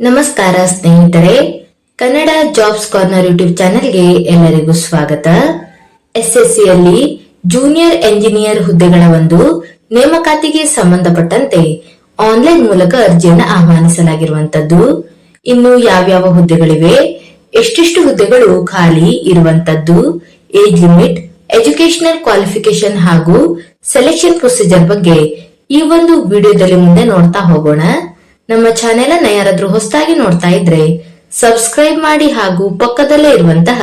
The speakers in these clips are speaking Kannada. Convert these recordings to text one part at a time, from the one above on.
ನಮಸ್ಕಾರ ಸ್ನೇಹಿತರೆ, ಕನ್ನಡ ಜಾಬ್ಸ್ ಕಾರ್ನರ್ ಯೂಟ್ಯೂಬ್ ಚಾನೆಲ್ಗೆ ಎಲ್ಲರಿಗೂ ಸ್ವಾಗತ. ಎಸ್ಎಸ್ಸಿಯಲ್ಲಿ ಜೂನಿಯರ್ ಎಂಜಿನಿಯರ್ ಹುದ್ದೆಗಳ ಒಂದು ನೇಮಕಾತಿಗೆ ಸಂಬಂಧಪಟ್ಟಂತೆ ಆನ್ಲೈನ್ ಮೂಲಕ ಅರ್ಜಿಯನ್ನು ಆಹ್ವಾನಿಸಲಾಗಿರುವಂತದ್ದು. ಇನ್ನು ಯಾವ್ಯಾವ ಹುದ್ದೆಗಳಿವೆ, ಎಷ್ಟೆಷ್ಟು ಹುದ್ದೆಗಳು ಖಾಲಿ ಇರುವಂತದ್ದು, ಏಜ್ ಲಿಮಿಟ್, ಎಜುಕೇಶನಲ್ ಕ್ವಾಲಿಫಿಕೇಶನ್ ಹಾಗೂ ಸೆಲೆಕ್ಷನ್ ಪ್ರೊಸೀಜರ್ ಬಗ್ಗೆ ಈ ಒಂದು ವಿಡಿಯೋದಲ್ಲಿ ಮುಂದೆ ನೋಡ್ತಾ ಹೋಗೋಣ. ನಮ್ಮ ಚಾನೆಲ್ ಅನ್ನ ಯಾರಾದ್ರೂ ಹೊಸದಾಗಿ ನೋಡ್ತಾ ಇದ್ರೆ ಸಬ್ಸ್ಕ್ರೈಬ್ ಮಾಡಿ ಹಾಗೂ ಪಕ್ಕದಲ್ಲೇ ಇರುವಂತಹ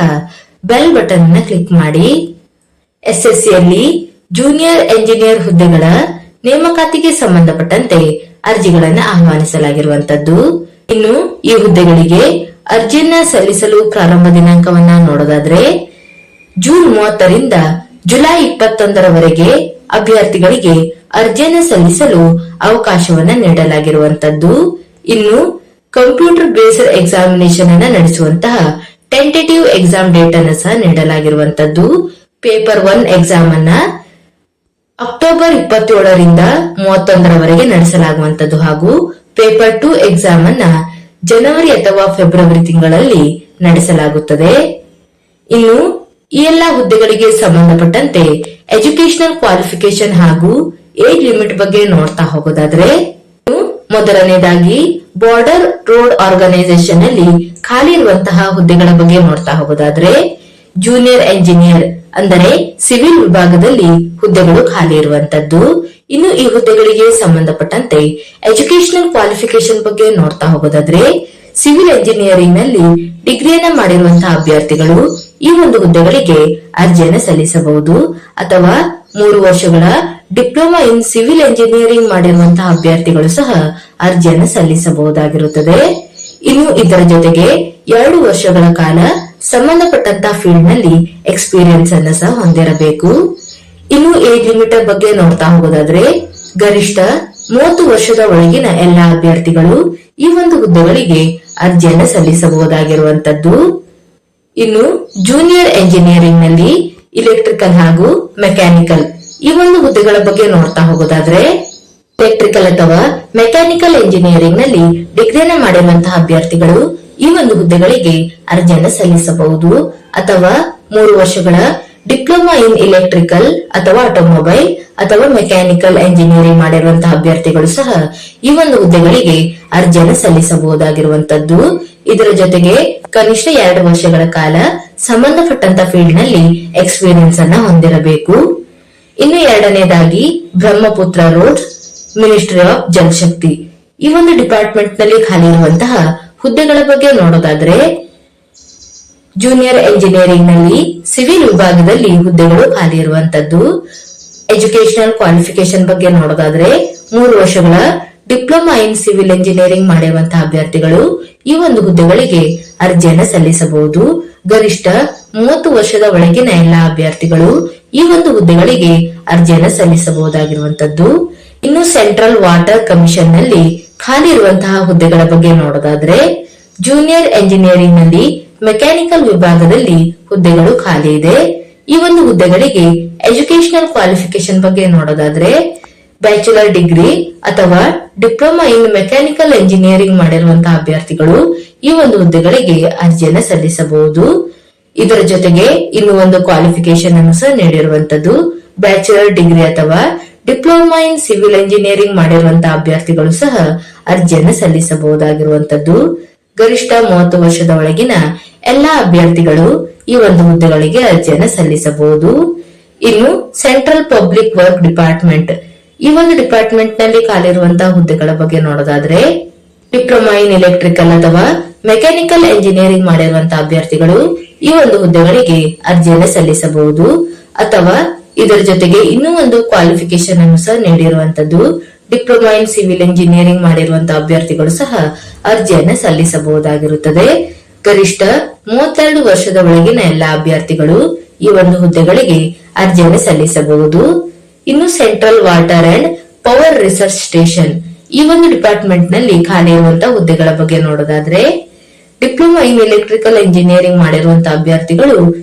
ಬೆಲ್ ಬಟನ್ ಅನ್ನ ಕ್ಲಿಕ್ ಮಾಡಿ. ಎಸ್ಎಸ್ಸಿಯಲ್ಲಿ ಜೂನಿಯರ್ ಎಂಜಿನಿಯರ್ ಹುದ್ದೆಗಳ ನೇಮಕಾತಿಗೆ ಸಂಬಂಧಪಟ್ಟಂತೆ ಅರ್ಜಿಗಳನ್ನು ಆಹ್ವಾನಿಸಲಾಗಿರುವಂತದ್ದು. ಇನ್ನು ಈ ಹುದ್ದೆಗಳಿಗೆ ಅರ್ಜಿಯನ್ನ ಸಲ್ಲಿಸಲು ಪ್ರಾರಂಭ ದಿನಾಂಕವನ್ನ ನೋಡೋದಾದ್ರೆ ಜೂನ್ 30ರಿಂದ ಜುಲೈ 21ರವರೆಗೆ ಅಭ್ಯರ್ಥಿಗಳಿಗೆ ಅರ್ಜಿಯನ್ನು ಸಲ್ಲಿಸಲು ಅವಕಾಶವನ್ನ ನೀಡಲಾಗಿರುವಂತದ್ದು. ಇನ್ನು ಕಂಪ್ಯೂಟರ್ ಬೇಸ್ಡ್ ಎಕ್ಸಾಮಿನೇಷನ್ ಅನ್ನ ನಡೆಸುವಂತಹ ಟೆಂಟೇಟಿವ್ ಎಕ್ಸಾಮ್ ಡೇಟ್ ಅನ್ನು ಸಹ ನೀಡಲಾಗಿರುವಂತದ್ದು. ಪೇಪರ್ 1 ಎಕ್ಸಾಮ್ ಅನ್ನ ಅಕ್ಟೋಬರ್ 27ರಿಂದ 31ರವರೆಗೆ ನಡೆಸಲಾಗುವಂತದ್ದು ಹಾಗೂ ಪೇಪರ್ 2 ಎಕ್ಸಾಮ್ ಅನ್ನ ಜನವರಿ ಅಥವಾ ಫೆಬ್ರವರಿ ತಿಂಗಳಲ್ಲಿ ನಡೆಸಲಾಗುತ್ತದೆ. ಇನ್ನು ಈ ಎಲ್ಲಾ ಹುದ್ದೆಗಳಿಗೆ ಸಂಬಂಧಪಟ್ಟಂತೆ ಎಜುಕೇಶನಲ್ ಕ್ವಾಲಿಫಿಕೇಶನ್ ಹಾಗೂ ಏಜ್ ಲಿಮಿಟ್ ಬಗ್ಗೆ ನೋಡ್ತಾ ಹೋಗೋದಾದ್ರೆ, ಮೊದಲನೇದಾಗಿ ಬಾರ್ಡರ್ ರೋಡ್ ಆರ್ಗನೈಸೇಷನ್ ಅಲ್ಲಿ ಖಾಲಿ ಇರುವಂತಹ ಹುದ್ದೆಗಳ ಬಗ್ಗೆ ನೋಡ್ತಾ ಹೋಗೋದಾದ್ರೆ ಜೂನಿಯರ್ ಎಂಜಿನಿಯರ್ ಅಂದರೆ ಸಿವಿಲ್ ವಿಭಾಗದಲ್ಲಿ ಹುದ್ದೆಗಳು ಖಾಲಿ ಇರುವಂತದ್ದು. ಇನ್ನು ಈ ಹುದ್ದೆಗಳಿಗೆ ಸಂಬಂಧಪಟ್ಟಂತೆ ಎಜುಕೇಶನಲ್ ಕ್ವಾಲಿಫಿಕೇಶನ್ ಬಗ್ಗೆ ನೋಡ್ತಾ ಹೋಗೋದಾದ್ರೆ ಸಿವಿಲ್ ಎಂಜಿನಿಯರಿಂಗ್ ನಲ್ಲಿ ಡಿಗ್ರಿಯನ್ನ ಮಾಡಿರುವಂತಹ ಅಭ್ಯರ್ಥಿಗಳು ಈ ಒಂದು ಹುದ್ದೆಗಳಿಗೆ ಅರ್ಜಿಯನ್ನು ಸಲ್ಲಿಸಬಹುದು, ಅಥವಾ 3 ವರ್ಷಗಳ ಡಿಪ್ಲೊಮಾ ಇನ್ ಸಿವಿಲ್ ಎಂಜಿನಿಯರಿಂಗ್ ಮಾಡಿರುವಂತಹ ಅಭ್ಯರ್ಥಿಗಳು ಸಹ ಅರ್ಜಿಯನ್ನು ಸಲ್ಲಿಸಬಹುದಾಗಿರುತ್ತದೆ. ಇನ್ನು ಇದರ ಜೊತೆಗೆ 2 ವರ್ಷಗಳ ಕಾಲ ಸಂಬಂಧಪಟ್ಟಂತಹ ಫೀಲ್ಡ್ ನಲ್ಲಿ ಎಕ್ಸ್ಪೀರಿಯನ್ಸ್ ಅನ್ನು ಸಹ ಹೊಂದಿರಬೇಕು. ಇನ್ನು ಏಜ್ ಲಿಮಿಟ್ ಬಗ್ಗೆ ನೋಡ್ತಾ ಹೋಗೋದಾದ್ರೆ ಗರಿಷ್ಠ 30 ವರ್ಷದ ಒಳಗಿನ ಎಲ್ಲಾ ಅಭ್ಯರ್ಥಿಗಳು ಈ ಒಂದು ಹುದ್ದೆಗಳಿಗೆ ಅರ್ಜಿಯನ್ನು ಸಲ್ಲಿಸಬಹುದಾಗಿರುವಂತದ್ದು. ಇನ್ನು ಜೂನಿಯರ್ ಎಂಜಿನಿಯರಿಂಗ್ ನಲ್ಲಿ ಇಲೆಕ್ಟ್ರಿಕಲ್ ಹಾಗೂ ಮೆಕ್ಯಾನಿಕಲ್ ಈ ಒಂದು ಹುದ್ದೆಗಳ ಬಗ್ಗೆ ನೋಡ್ತಾ ಹೋಗೋದಾದ್ರೆ ಎಲೆಕ್ಟ್ರಿಕಲ್ ಅಥವಾ ಮೆಕ್ಯಾನಿಕಲ್ ಎಂಜಿನಿಯರಿಂಗ್ ನಲ್ಲಿ ಡಿಗ್ರಿಯನ್ನ ಮಾಡಿರುವಂತಹ ಅಭ್ಯರ್ಥಿಗಳು ಈ ಒಂದು ಹುದ್ದೆಗಳಿಗೆ ಅರ್ಜಿಯನ್ನು ಸಲ್ಲಿಸಬಹುದು, ಅಥವಾ 3 ವರ್ಷಗಳ ಡಿಪ್ಲೊಮಾ ಇನ್ ಇಲೆಕ್ಟ್ರಿಕಲ್ ಅಥವಾ ಆಟೋಮೊಬೈಲ್ ಅಥವಾ ಮೆಕ್ಯಾನಿಕಲ್ ಎಂಜಿನಿಯರಿಂಗ್ ಮಾಡಿರುವಂತಹ ಅಭ್ಯರ್ಥಿಗಳು ಸಹ ಈ ಒಂದು ಹುದ್ದೆಗಳಿಗೆ ಅರ್ಜಿಯನ್ನು ಸಲ್ಲಿಸಬಹುದಾಗಿರುವಂತದ್ದು. ಇದರ ಜೊತೆಗೆ ಕನಿಷ್ಠ 2 ವರ್ಷಗಳ ಕಾಲ ಸಂಬಂಧಪಟ್ಟಂತ ಫೀಲ್ಡ್ ನಲ್ಲಿ ಎಕ್ಸ್ಪೀರಿಯನ್ಸ್ ಅನ್ನ ಹೊಂದಿರಬೇಕು. ಇನ್ನು ಎರಡನೇದಾಗಿ ಬ್ರಹ್ಮಪುತ್ರ ರೋಡ್ ಮಿನಿಸ್ಟ್ರಿ ಆಫ್ ಜಲಶಕ್ತಿ ಈ ಒಂದು ಡಿಪಾರ್ಟ್ಮೆಂಟ್ ನಲ್ಲಿ ಖಾಲಿ ಇರುವಂತಹ ಹುದ್ದೆಗಳ ಬಗ್ಗೆ ನೋಡೋದಾದ್ರೆ ಜೂನಿಯರ್ ಎಂಜಿನಿಯರಿಂಗ್ ನಲ್ಲಿ ಸಿವಿಲ್ ವಿಭಾಗದಲ್ಲಿ ಹುದ್ದೆಗಳು ಖಾಲಿ ಇರುವಂತದ್ದು. ಎಜುಕೇಶನಲ್ ಕ್ವಾಲಿಫಿಕೇಶನ್ ಬಗ್ಗೆ ನೋಡೋದಾದ್ರೆ 3 ವರ್ಷಗಳ ಡಿಪ್ಲೊಮಾ ಇನ್ ಸಿವಿಲ್ ಎಂಜಿನಿಯರಿಂಗ್ ಮಾಡಿರುವಂತಹ ಅಭ್ಯರ್ಥಿಗಳು ಈ ಒಂದು ಹುದ್ದೆಗಳಿಗೆ ಅರ್ಜಿಯನ್ನು ಸಲ್ಲಿಸಬಹುದು. ಗರಿಷ್ಠ 30 ವರ್ಷದ ಒಳಗಿನ ಎಲ್ಲಾ ಅಭ್ಯರ್ಥಿಗಳು ಈ ಒಂದು ಹುದ್ದೆಗಳಿಗೆ ಅರ್ಜಿಯನ್ನು ಸಲ್ಲಿಸಬಹುದಾಗಿರುವಂತದ್ದು. ಇನ್ನು ಸೆಂಟ್ರಲ್ ವಾಟರ್ ಕಮಿಷನ್ ನಲ್ಲಿ ಖಾಲಿ ಇರುವಂತಹ ಹುದ್ದೆಗಳ ಬಗ್ಗೆ ನೋಡೋದಾದ್ರೆ ಜೂನಿಯರ್ ಎಂಜಿನಿಯರಿಂಗ್ ನಲ್ಲಿ ಮೆಕ್ಯಾನಿಕಲ್ ವಿಭಾಗದಲ್ಲಿ ಹುದ್ದೆಗಳು ಖಾಲಿ ಇದೆ. ಈ ಒಂದು ಹುದ್ದೆಗಳಿಗೆ ಎಜುಕೇಶನಲ್ ಕ್ವಾಲಿಫಿಕೇಶನ್ ಬಗ್ಗೆ ನೋಡೋದಾದ್ರೆ ಬ್ಯಾಚುಲರ್ ಡಿಗ್ರಿ ಅಥವಾ ಡಿಪ್ಲೊಮಾ ಇನ್ ಮೆಕ್ಯಾನಿಕಲ್ ಎಂಜಿನಿಯರಿಂಗ್ ಮಾಡಿರುವಂತಹ ಅಭ್ಯರ್ಥಿಗಳು ಈ ಒಂದು ಹುದ್ದೆಗಳಿಗೆ ಅರ್ಜಿಯನ್ನು ಸಲ್ಲಿಸಬಹುದು. ಇದರ ಜೊತೆಗೆ ಇನ್ನು ಒಂದು ಕ್ವಾಲಿಫಿಕೇಶನ್ ಅನ್ನು ಸಹ ನೀಡಿರುವಂತದ್ದು. ಬ್ಯಾಚುಲರ್ ಡಿಗ್ರಿ ಅಥವಾ ಡಿಪ್ಲೊಮಾ ಇನ್ ಸಿವಿಲ್ ಎಂಜಿನಿಯರಿಂಗ್ ಮಾಡಿರುವಂತಹ ಅಭ್ಯರ್ಥಿಗಳು ಸಹ ಅರ್ಜಿಯನ್ನು ಸಲ್ಲಿಸಬಹುದಾಗಿರುವಂತದ್ದು. ಗರಿಷ್ಠ 30 ವರ್ಷದ ಒಳಗಿನ ಎಲ್ಲಾ ಅಭ್ಯರ್ಥಿಗಳು ಈ ಒಂದು ಹುದ್ದೆಗಳಿಗೆ ಅರ್ಜಿಯನ್ನು ಸಲ್ಲಿಸಬಹುದು. ಇನ್ನು ಸೆಂಟ್ರಲ್ ಪಬ್ಲಿಕ್ ವರ್ಕ್ ಡಿಪಾರ್ಟ್ಮೆಂಟ್ ಈ ಒಂದು ಡಿಪಾರ್ಟ್ಮೆಂಟ್ ನಲ್ಲಿ ಖಾಲಿ ಇರುವಂತಹ ಹುದ್ದೆಗಳ ಬಗ್ಗೆ ನೋಡೋದಾದ್ರೆ ಡಿಪ್ಲೊಮಾ ಇನ್ ಎಲೆಕ್ಟ್ರಿಕಲ್ ಅಥವಾ ಮೆಕ್ಯಾನಿಕಲ್ ಎಂಜಿನಿಯರಿಂಗ್ ಮಾಡಿರುವಂತಹ ಅಭ್ಯರ್ಥಿಗಳು ಈ ಒಂದು ಹುದ್ದೆಗಳಿಗೆ ಅರ್ಜಿಯನ್ನು ಸಲ್ಲಿಸಬಹುದು, ಅಥವಾ ಇದರ ಜೊತೆಗೆ ಇನ್ನೂ ಒಂದು ಕ್ವಾಲಿಫಿಕೇಶನ್ ಅನ್ನು ಸಹ ನೀಡಿರುವಂತದ್ದು. ಡಿಪ್ಲೊಮಾ ಇನ್ ಸಿವಿಲ್ ಎಂಜಿನಿಯರಿಂಗ್ ಮಾಡಿರುವಂತಹ ಅಭ್ಯರ್ಥಿಗಳು ಸಹ ಅರ್ಜಿಯನ್ನು ಸಲ್ಲಿಸಬಹುದಾಗಿರುತ್ತದೆ. ಗರಿಷ್ಠ 32 ವರ್ಷದ ಒಳಗಿನ ಎಲ್ಲಾ ಅಭ್ಯರ್ಥಿಗಳು ಈ ಒಂದು ಹುದ್ದೆಗಳಿಗೆ ಅರ್ಜಿಯನ್ನು ಸಲ್ಲಿಸಬಹುದು. ಇನ್ನು central water and power research station ಈ ಒಂದು ಡಿಪಾರ್ಟ್ಮೆಂಟ್ ನಲ್ಲಿ ಖಾಲಿ ಇರುವಂತಹ ಹುದ್ದೆಗಳ ಬಗ್ಗೆ ನೋಡೋದಾದ್ರೆ ಡಿಪ್ಲೊಮಾ ಇನ್ ಎಲೆಕ್ಟ್ರಿಕಲ್ ಎಂಜಿನಿಯರಿಂಗ್ ಮಾಡಿರುವಂತಹ ಅಭ್ಯರ್ಥಿಗಳು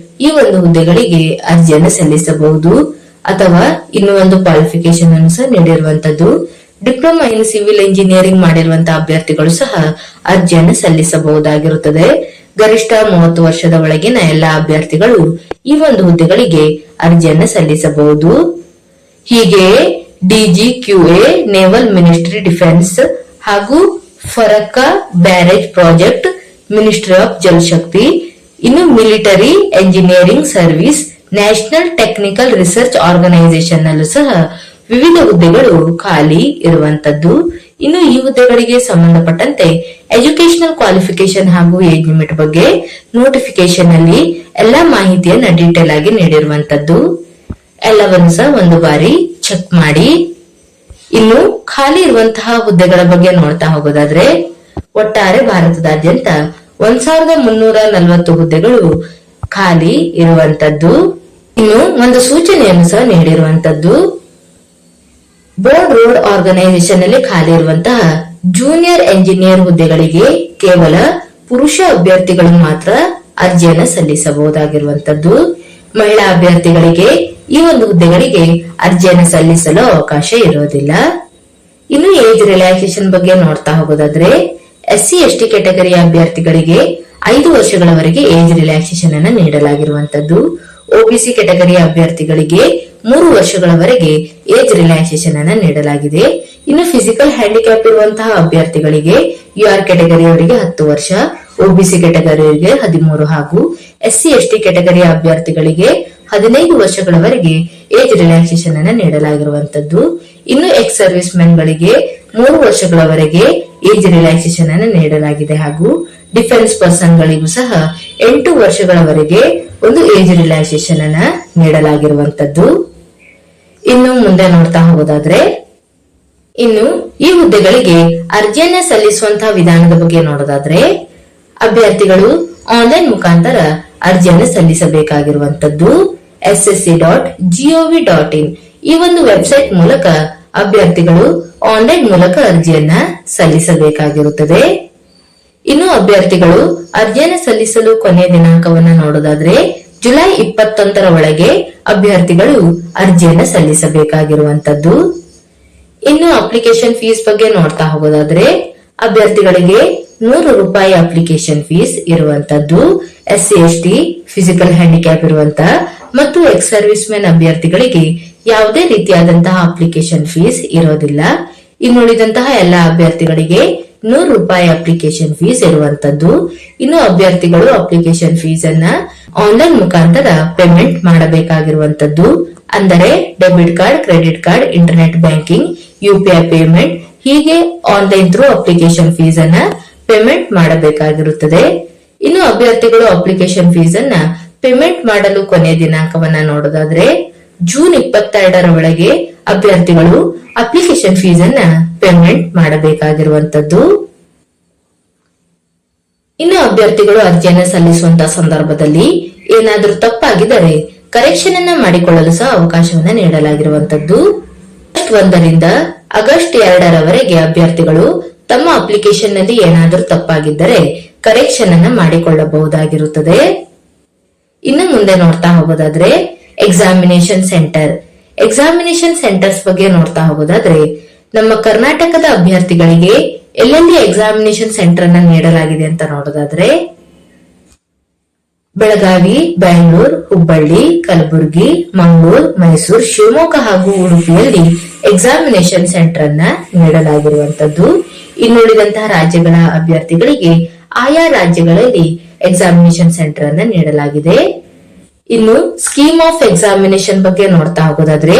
ಈ ಒಂದು ಹುದ್ದೆಗಳಿಗೆ ಅರ್ಜಿಯನ್ನು ಸಲ್ಲಿಸಬಹುದು, ಅಥವಾ ಇನ್ನು ಒಂದು ಕ್ವಾಲಿಫಿಕೇಶನ್ ಅನ್ನು ಸಹ ನೀಡಿರುವಂತದ್ದು ಡಿಪ್ಲೊಮಾ ಇನ್ ಸಿವಿಲ್ ಇಂಜಿನಿಯರಿಂಗ್ ಮಾಡಿರುವಂತಹ ಅಭ್ಯರ್ಥಿಗಳು ಸಹ ಅರ್ಜಿಯನ್ನು ಸಲ್ಲಿಸಬಹುದಾಗಿರುತ್ತದೆ. ಗರಿಷ್ಠ 30 ವರ್ಷದ ಒಳಗಿನ ಎಲ್ಲಾ ಅಭ್ಯರ್ಥಿಗಳು ಈ ಒಂದು ಹುದ್ದೆಗಳಿಗೆ ಅರ್ಜಿಯನ್ನು ಸಲ್ಲಿಸಬಹುದು. ಹೀಗೆಯೇ ಡಿಜಿಕ್ಯೂಎ, ನೇವಲ್ ಮಿನಿಸ್ಟ್ರಿ ಡಿಫೆನ್ಸ್ ಹಾಗೂ Farakka barrage project, ministry of Jalshakti, ಇನ್ನು military engineering service, national technical research organisation ನಲ್ಲೂ ಸಹ ವಿವಿಧ ಹುದ್ದೆಗಳು ಖಾಲಿ ಇರುವಂತದ್ದು. ಇನ್ನು ಈ ಹುದ್ದೆಗಳಿಗೆ ಸಂಬಂಧಪಟ್ಟಂತೆ ಎಜುಕೇಶನಲ್ ಕ್ವಾಲಿಫಿಕೇಶನ್ ಹಾಗೂ ಏಜ್ ಲಿಮಿಟ್ ಬಗ್ಗೆ ನೋಟಿಫಿಕೇಶನ್ ಅಲ್ಲಿ ಎಲ್ಲಾ ಮಾಹಿತಿಯನ್ನ ಡೀಟೇಲ್ ಆಗಿ ನೀಡಿರುವಂತದ್ದು. ಎಲ್ಲವನ್ನು ಸಹ ಒಂದು ಬಾರಿ ಚೆಕ್ ಮಾಡಿ. ಇನ್ನು ಖಾಲಿ ಇರುವಂತಹ ಹುದ್ದೆಗಳ ಬಗ್ಗೆ ನೋಡ್ತಾ ಹೋಗೋದಾದ್ರೆ ಒಟ್ಟಾರೆ ಭಾರತದಾದ್ಯಂತ 1340 ಹುದ್ದೆಗಳು ಖಾಲಿ ಇರುವಂತದ್ದು. ಇನ್ನು ಒಂದು ಸೂಚನೆಯನ್ನು ಸಹ ನೀಡಿರುವಂತದ್ದು. ಬೋರ್ಡ್ ರೋಡ್ ಆರ್ಗನೈಸೇಷನ್ ನಲ್ಲಿ ಖಾಲಿ ಇರುವಂತಹ ಜೂನಿಯರ್ ಎಂಜಿನಿಯರ್ ಹುದ್ದೆಗಳಿಗೆ ಕೇವಲ ಪುರುಷ ಅಭ್ಯರ್ಥಿಗಳು ಮಾತ್ರ ಅರ್ಜಿಯನ್ನು ಸಲ್ಲಿಸಬಹುದಾಗಿರುವಂತದ್ದು. ಮಹಿಳಾ ಅಭ್ಯರ್ಥಿಗಳಿಗೆ ಈ ಒಂದು ಹುದ್ದೆಗಳಿಗೆ ಅರ್ಜಿಯನ್ನು ಸಲ್ಲಿಸಲು ಅವಕಾಶ ಇರೋದಿಲ್ಲ. ಇನ್ನು ಏಜ್ ರಿಲ್ಯಾಕ್ಸೇಷನ್ ಬಗ್ಗೆ ನೋಡ್ತಾ ಹೋಗೋದಾದ್ರೆ SC ST ಕೆಟಗರಿಯ ಅಭ್ಯರ್ಥಿಗಳಿಗೆ 5 ವರ್ಷಗಳವರೆಗೆ ಏಜ್ ರಿಲ್ಯಾಕ್ಸೇಷನ್ ಅನ್ನು ನೀಡಲಾಗಿರುವಂತದ್ದು. OBC ಕೆಟಗರಿಯ ಅಭ್ಯರ್ಥಿಗಳಿಗೆ 3 ವರ್ಷಗಳವರೆಗೆ ಏಜ್ ರಿಲ್ಯಾಕ್ಸೇಷನ್ ಅನ್ನು ನೀಡಲಾಗಿದೆ. ಇನ್ನು ಫಿಸಿಕಲ್ ಹ್ಯಾಂಡಿಕ್ಯಾಪ್ ಇರುವಂತಹ ಅಭ್ಯರ್ಥಿಗಳಿಗೆ UR ಕೆಟಗರಿಯವರಿಗೆ 10 ವರ್ಷ, OBC ಕೆಟಗರಿಯವರಿಗೆ 13 ಹಾಗೂ SC ST ಕೆಟಗರಿಯ ಅಭ್ಯರ್ಥಿಗಳಿಗೆ 15 ವರ್ಷಗಳವರೆಗೆ ಏಜ್ ರಿಲ್ಯಾಕ್ಸೇಷನ್ ಅನ್ನು ನೀಡಲಾಗಿರುವಂತದ್ದು. ಇನ್ನು ಎಕ್ಸ್ ಸರ್ವಿಸ್ ಮೆನ್ ಗಳಿಗೆ 3 ವರ್ಷಗಳವರೆಗೆ ಏಜ್ ರಿಲ್ಯಾಕ್ಸೇಷನ್ ಅನ್ನು ನೀಡಲಾಗಿದೆ ಹಾಗೂ ಡಿಫೆನ್ಸ್ ಪರ್ಸನ್ ಗಳಿಗೂ ಸಹ 8 ವರ್ಷಗಳವರೆಗೆ ಒಂದು ಏಜ್ ರಿಲ್ಯಾಕ್ಸೇಷನ್ ಅನ್ನ ನೀಡಲಾಗಿರುವಂತದ್ದು. ಇನ್ನು ಮುಂದೆ ನೋಡ್ತಾ ಹೋಗೋದಾದ್ರೆ ಇನ್ನು ಈ ಹುದ್ದೆಗಳಿಗೆ ಅರ್ಜಿಯನ್ನ ಸಲ್ಲಿಸುವಂತಹ ವಿಧಾನದ ಬಗ್ಗೆ ನೋಡೋದಾದ್ರೆ ಅಭ್ಯರ್ಥಿಗಳು ಆನ್ಲೈನ್ ಮುಖಾಂತರ ಅರ್ಜಿಯನ್ನು ಸಲ್ಲಿಸಬೇಕಾಗಿರುವಂತದ್ದು. ssc.gov.in ಈ ಒಂದು ವೆಬ್ಸೈಟ್ ಮೂಲಕ ಅಭ್ಯರ್ಥಿಗಳು ಆನ್ಲೈನ್ ಮೂಲಕ ಅರ್ಜಿಯನ್ನ ಸಲ್ಲಿಸಬೇಕಾಗಿರುತ್ತದೆ. ಇನ್ನು ಅಭ್ಯರ್ಥಿಗಳು ಅರ್ಜಿಯನ್ನು ಸಲ್ಲಿಸಲು ಕೊನೆಯ ದಿನಾಂಕವನ್ನು ನೋಡೋದಾದ್ರೆ ಜುಲೈ 21ರ ಒಳಗೆ ಅಭ್ಯರ್ಥಿಗಳು ಅರ್ಜಿಯನ್ನು ಸಲ್ಲಿಸಬೇಕಾಗಿರುವಂತದ್ದು. ಇನ್ನು ಅಪ್ಲಿಕೇಶನ್ ಫೀಸ್ ಬಗ್ಗೆ ನೋಡ್ತಾ ಹೋಗೋದಾದ್ರೆ ಅಭ್ಯರ್ಥಿಗಳಿಗೆ 100 ರೂಪಾಯಿ ಅಪ್ಲಿಕೇಶನ್ ಫೀಸ್ ಇರುವಂತದ್ದು. SC ST ಫಿಸಿಕಲ್ ಹ್ಯಾಂಡಿಕ್ಯಾಪ್ ಇರುವಂತಹ ಮತ್ತು ಎಕ್ಸ್ ಸರ್ವಿಸ್ ಮೆನ್ ಅಭ್ಯರ್ಥಿಗಳಿಗೆ ಯಾವುದೇ ರೀತಿಯಾದಂತಹ ಅಪ್ಲಿಕೇಶನ್ ಫೀಸ್ ಇರೋದಿಲ್ಲ. ಇನ್ನುಳಿದಂತಹ ಎಲ್ಲಾ ಅಭ್ಯರ್ಥಿಗಳಿಗೆ 100 ರೂಪಾಯಿ ಅಪ್ಲಿಕೇಶನ್ ಫೀಸ್ ಇರುವಂತದ್ದು. ಇನ್ನು ಅಭ್ಯರ್ಥಿಗಳು ಅಪ್ಲಿಕೇಶನ್ ಫೀಸ್ ಅನ್ನ ಆನ್ಲೈನ್ ಮುಖಾಂತರ ಪೇಮೆಂಟ್ ಮಾಡಬೇಕಾಗಿರುವಂತದ್ದು. ಅಂದರೆ debit card, credit card, internet banking, UPI payment ಹೀಗೆ ಆನ್ಲೈನ್ ಥ್ರೂ ಅಪ್ಲಿಕೇಶನ್ ಫೀಸ್ ಅನ್ನ ಪೇಮೆಂಟ್ ಮಾಡಬೇಕಾಗಿರುತ್ತದೆ. ಇನ್ನು ಅಭ್ಯರ್ಥಿಗಳು ಅಪ್ಲಿಕೇಶನ್ ಫೀಸ್ ಅನ್ನ ಪೇಮೆಂಟ್ ಮಾಡಲು ಕೊನೆಯ ದಿನಾಂಕವನ್ನ ನೋಡೋದಾದ್ರೆ ಜೂನ್ 22ರ ಒಳಗೆ ಅಭ್ಯರ್ಥಿಗಳು ಅಪ್ಲಿಕೇಶನ್ ಫೀಸ್ ಅನ್ನ ಪೇಮೆಂಟ್ ಮಾಡಬೇಕಾಗಿರುವಂತದ್ದು. ಇನ್ನು ಅಭ್ಯರ್ಥಿಗಳು ಅರ್ಜಿಯನ್ನು ಸಲ್ಲಿಸುವಂತಹ ಸಂದರ್ಭದಲ್ಲಿ ಏನಾದರೂ ತಪ್ಪಾಗಿದ್ದರೆ ಕರೆಕ್ಷನ್ ಅನ್ನ ಮಾಡಿಕೊಳ್ಳಲು ಸಹ ಅವಕಾಶವನ್ನ ನೀಡಲಾಗಿರುವಂತದ್ದು. ಆಗಸ್ಟ್ 1ರಿಂದ ಆಗಸ್ಟ್ 2ರವರೆಗೆ ಅಭ್ಯರ್ಥಿಗಳು ತಮ್ಮ ಅಪ್ಲಿಕೇಶನ್ ನಲ್ಲಿ ಏನಾದರೂ ತಪ್ಪಾಗಿದ್ದರೆ ಕರೆಕ್ಷನ್ ಅನ್ನ ಮಾಡಿಕೊಳ್ಳಬಹುದಾಗಿರುತ್ತದೆ. ಇನ್ನು ಮುಂದೆ ನೋಡ್ತಾ ಹೋಗೋದಾದ್ರೆ ಎಕ್ಸಾಮಿನೇಷನ್ ಸೆಂಟರ್ಸ್ ಬಗ್ಗೆ ನೋಡ್ತಾ ಹೋಗೋದಾದ್ರೆ ನಮ್ಮ ಕರ್ನಾಟಕದ ಅಭ್ಯರ್ಥಿಗಳಿಗೆ ಎಲ್ಲೆಲ್ಲಿ ಎಕ್ಸಾಮಿನೇಷನ್ ಸೆಂಟರ್ ಅನ್ನ ನೀಡಲಾಗಿದೆ ಅಂತ ನೋಡೋದಾದ್ರೆ ಬೆಳಗಾವಿ, ಬೆಂಗಳೂರು, ಹುಬ್ಬಳ್ಳಿ, ಕಲಬುರಗಿ, ಮಂಗಳೂರು, ಮೈಸೂರು, ಶಿವಮೊಗ್ಗ ಹಾಗೂ ಉಡುಪಿಯಲ್ಲಿ ಎಕ್ಸಾಮಿನೇಷನ್ ಸೆಂಟರ್ ಅನ್ನ ನೀಡಲಾಗಿರುವಂತದ್ದು. ಇನ್ನುಳಿದಂತಹ ರಾಜ್ಯಗಳ ಅಭ್ಯರ್ಥಿಗಳಿಗೆ ಆಯಾ ರಾಜ್ಯಗಳಲ್ಲಿ ಎಕ್ಸಾಮಿನೇಷನ್ ಸೆಂಟರ್ ಅನ್ನ ನೀಡಲಾಗಿದೆ. ಇನ್ನು ಸ್ಕೀಮ್ ಆಫ್ ಎಕ್ಸಾಮಿನೇಷನ್ ಬಗ್ಗೆ ನೋಡ್ತಾ ಹೋಗೋದಾದ್ರೆ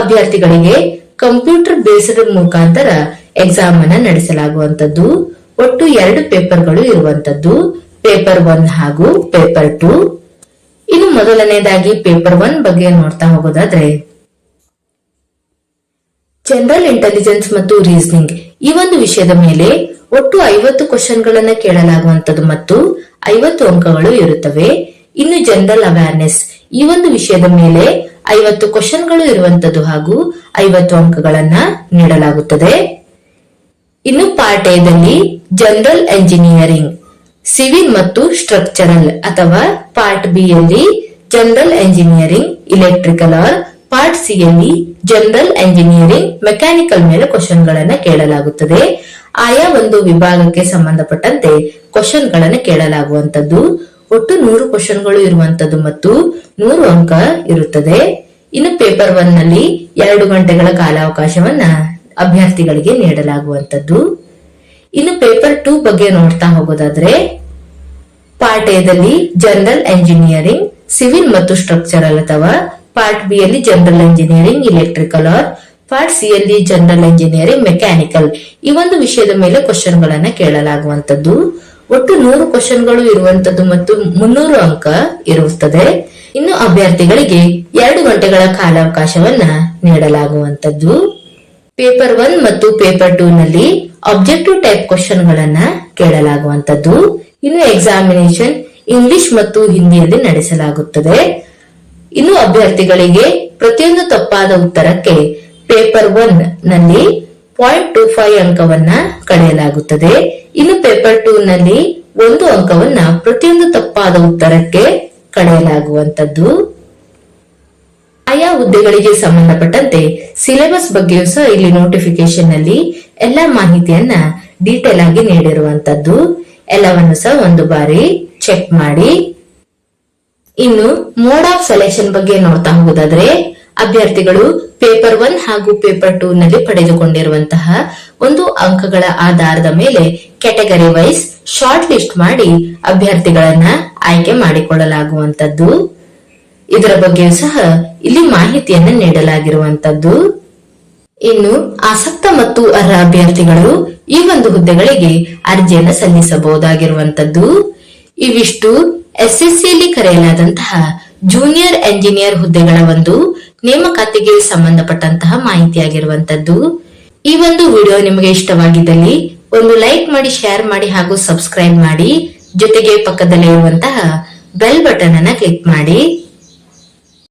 ಅಭ್ಯರ್ಥಿಗಳಿಗೆ ಕಂಪ್ಯೂಟರ್ ಬೇಸ್ಡ್ ಮುಖಾಂತರ ಎಕ್ಸಾಮ್ ಅನ್ನ ನಡೆಸಲಾಗುವಂತದ್ದು. ಒಟ್ಟು 2 ಪೇಪರ್ಗಳು ಇರುವಂತದ್ದು, ಪೇಪರ್ 1 ಹಾಗೂ ಪೇಪರ್ 2. ಇನ್ನು ಮೊದಲನೇದಾಗಿ ಪೇಪರ್ 1 ಬಗ್ಗೆ ನೋಡ್ತಾ ಹೋಗೋದಾದ್ರೆ ಜನರಲ್ ಇಂಟೆಲಿಜೆನ್ಸ್ ಮತ್ತು ರೀಸನಿಂಗ್ ಈ ಒಂದು ವಿಷಯದ ಮೇಲೆ ಒಟ್ಟು 50 ಕ್ವಶನ್ಗಳನ್ನ ಕೇಳಲಾಗುವಂತದ್ದು ಮತ್ತು 50 ಅಂಕಗಳು ಇರುತ್ತವೆ. ಇನ್ನು ಜನರಲ್ ಅವೇರ್ನೆಸ್ ಈ ಒಂದು ವಿಷಯದ ಮೇಲೆ 50 ಕ್ವಶನ್ಗಳು ಇರುವಂತದ್ದು ಹಾಗೂ 50 ಅಂಕಗಳನ್ನ ನೀಡಲಾಗುತ್ತದೆ. ಇನ್ನು ಪಾರ್ಟ್ ಎದಲ್ಲಿ ಜನರಲ್ ಎಂಜಿನಿಯರಿಂಗ್, ಸಿವಿಲ್ ಮತ್ತು ಸ್ಟ್ರಕ್ಚರಲ್ ಅಥವಾ ಪಾರ್ಟ್ ಬಿ ಯಲ್ಲಿ general engineering, electrical are part C ಯಲ್ಲಿ ಜನರಲ್ ಎಂಜಿನಿಯರಿಂಗ್ ಮೆಕ್ಯಾನಿಕಲ್ ಮೇಲೆ ಕ್ವಶನ್ಗಳನ್ನ ಕೇಳಲಾಗುತ್ತದೆ. ಆಯಾ ಒಂದು ವಿಭಾಗಕ್ಕೆ ಸಂಬಂಧಪಟ್ಟಂತೆ ಕ್ವಶನ್ಗಳನ್ನ ಕೇಳಲಾಗುವಂತದ್ದು. ಒಟ್ಟು 100 ಕ್ವಶನ್ಗಳು ಇರುವಂತದ್ದು ಮತ್ತು 100 ಅಂಕ ಇರುತ್ತದೆ. ಇನ್ನು ಪೇಪರ್ 1 ನಲ್ಲಿ 2 ಗಂಟೆಗಳ ಕಾಲಾವಕಾಶವನ್ನ ಅಭ್ಯರ್ಥಿಗಳಿಗೆ ನೀಡಲಾಗುವಂತದ್ದು. ಇನ್ನು ಪೇಪರ್ 2 ಬಗ್ಗೆ ನೋಡ್ತಾ ಹೋಗೋದಾದ್ರೆ, ಪಾರ್ಟ್ ಎ ದಲ್ಲಿ ಜನರಲ್ ಎಂಜಿನಿಯರಿಂಗ್ ಸಿವಿಲ್ ಮತ್ತು ಸ್ಟ್ರಕ್ಚರಲ್ ಅಥವಾ ಪಾರ್ಟ್ ಬಿ ಯಲ್ಲಿ general engineering electrical are part C ಯಲ್ಲಿ ಜನರಲ್ ಎಂಜಿನಿಯರಿಂಗ್ ಮೆಕ್ಯಾನಿಕಲ್ ಈ ಒಂದು ವಿಷಯದ ಮೇಲೆ ಕ್ವಶನ್ ಗಳನ್ನ ಕೇಳಲಾಗುವಂತದ್ದು. ಒಟ್ಟು 100 ಕ್ವಶನ್ಗಳು ಇರುವಂತದ್ದು ಮತ್ತು 300 ಅಂಕ ಇರುತ್ತದೆ. ಇನ್ನು ಅಭ್ಯರ್ಥಿಗಳಿಗೆ 2 ಗಂಟೆಗಳ ಕಾಲಾವಕಾಶವನ್ನ ನೀಡಲಾಗುವಂತದ್ದು. ಪೇಪರ್ 1 ಮತ್ತು ಪೇಪರ್ 2 ನಲ್ಲಿ ಆಬ್ಜೆಕ್ಟಿವ್ ಟೈಪ್ ಕ್ವಶನ್ ಗಳನ್ನ ಕೇಳಲಾಗುವಂತದ್ದು. ಇನ್ನು ಎಕ್ಸಾಮಿನೇಷನ್ ಇಂಗ್ಲಿಷ್ ಮತ್ತು ಹಿಂದಿಯಲ್ಲಿ ನಡೆಸಲಾಗುತ್ತದೆ. ಇನ್ನು ಅಭ್ಯರ್ಥಿಗಳಿಗೆ ಪ್ರತಿಯೊಂದು ತಪ್ಪಾದ ಉತ್ತರಕ್ಕೆ ಪೇಪರ್ 1 ನಲ್ಲಿ 0.25 ಅಂಕವನ್ನ ಕಳೆಯಲಾಗುತ್ತದೆ. ಇನ್ನು ಪೇಪರ್ 2 ನಲ್ಲಿ 1 ಅಂಕವನ್ನ ಪ್ರತಿಯೊಂದು ತಪ್ಪಾದ ಉತ್ತರಕ್ಕೆ ಕಳೆಯಲಾಗುವಂತದ್ದು. ಆಯಾ ಹುದ್ದೆಗಳಿಗೆ ಸಂಬಂಧಪಟ್ಟಂತೆ ಸಿಲೆಬಸ್ ಬಗ್ಗೆಯೂ ಸಹ ಇಲ್ಲಿ ನೋಟಿಫಿಕೇಶನ್ ನಲ್ಲಿ ಎಲ್ಲಾ ಮಾಹಿತಿಯನ್ನ ಡೀಟೇಲ್ ಆಗಿ ನೀಡಿರುವಂತದ್ದು. ಎಲ್ಲವನ್ನು ಸಹ ಒಂದು ಬಾರಿ ಚೆಕ್ ಮಾಡಿ. ಇನ್ನು ಮೋಡ್ ಆಫ್ ಸೆಲೆಕ್ಷನ್ ಬಗ್ಗೆ ನೋಡ್ತಾ ಹೋಗೋದಾದ್ರೆ, ಅಭ್ಯರ್ಥಿಗಳು ಪೇಪರ್ 1 ಹಾಗೂ ಪೇಪರ್ 2 ನಲ್ಲಿ ಪಡೆದುಕೊಂಡಿರುವಂತಹ ಒಂದು ಅಂಕಗಳ ಆಧಾರದ ಮೇಲೆ ಕ್ಯಾಟಗರಿ ವೈಸ್ ಶಾರ್ಟ್ ಲಿಸ್ಟ್ ಮಾಡಿ ಅಭ್ಯರ್ಥಿಗಳನ್ನ ಆಯ್ಕೆ ಮಾಡಿಕೊಳ್ಳಲಾಗುವಂತದ್ದು. ಇದರ ಬಗ್ಗೆಯೂ ಸಹ ಇಲ್ಲಿ ಮಾಹಿತಿಯನ್ನು ನೀಡಲಾಗಿರುವಂತದ್ದು. ಇನ್ನು ಆಸಕ್ತ ಮತ್ತು ಅರ್ಹ ಅಭ್ಯರ್ಥಿಗಳು ಈ ಒಂದು ಹುದ್ದೆಗಳಿಗೆ ಅರ್ಜಿಯನ್ನು ಸಲ್ಲಿಸಬಹುದಾಗಿರುವಂತದ್ದು. ಇವಿಷ್ಟು ಎಸ್ಎಸ್ಸಿಯಲ್ಲಿ ಕರೆಯಲಾದಂತಹ ಜೂನಿಯರ್ ಎಂಜಿನಿಯರ್ ಹುದ್ದೆಗಳ ಒಂದು ನೇಮಕಾತಿಗೆ ಸಂಬಂಧಪಟ್ಟಂತಹ ಮಾಹಿತಿಯಾಗಿರುವಂತದ್ದು. ಈ ಒಂದು ವಿಡಿಯೋ ನಿಮಗೆ ಇಷ್ಟವಾಗಿದ್ದಲ್ಲಿ ಒಂದು ಲೈಕ್ ಮಾಡಿ, ಶೇರ್ ಮಾಡಿ ಹಾಗೂ ಸಬ್ಸ್ಕ್ರೈಬ್ ಮಾಡಿ. ಜೊತೆಗೆ ಪಕ್ಕದಲ್ಲೇ ಇರುವಂತಹ ಬೆಲ್ ಬಟನ್ ಅನ್ನ ಕ್ಲಿಕ್ ಮಾಡಿ.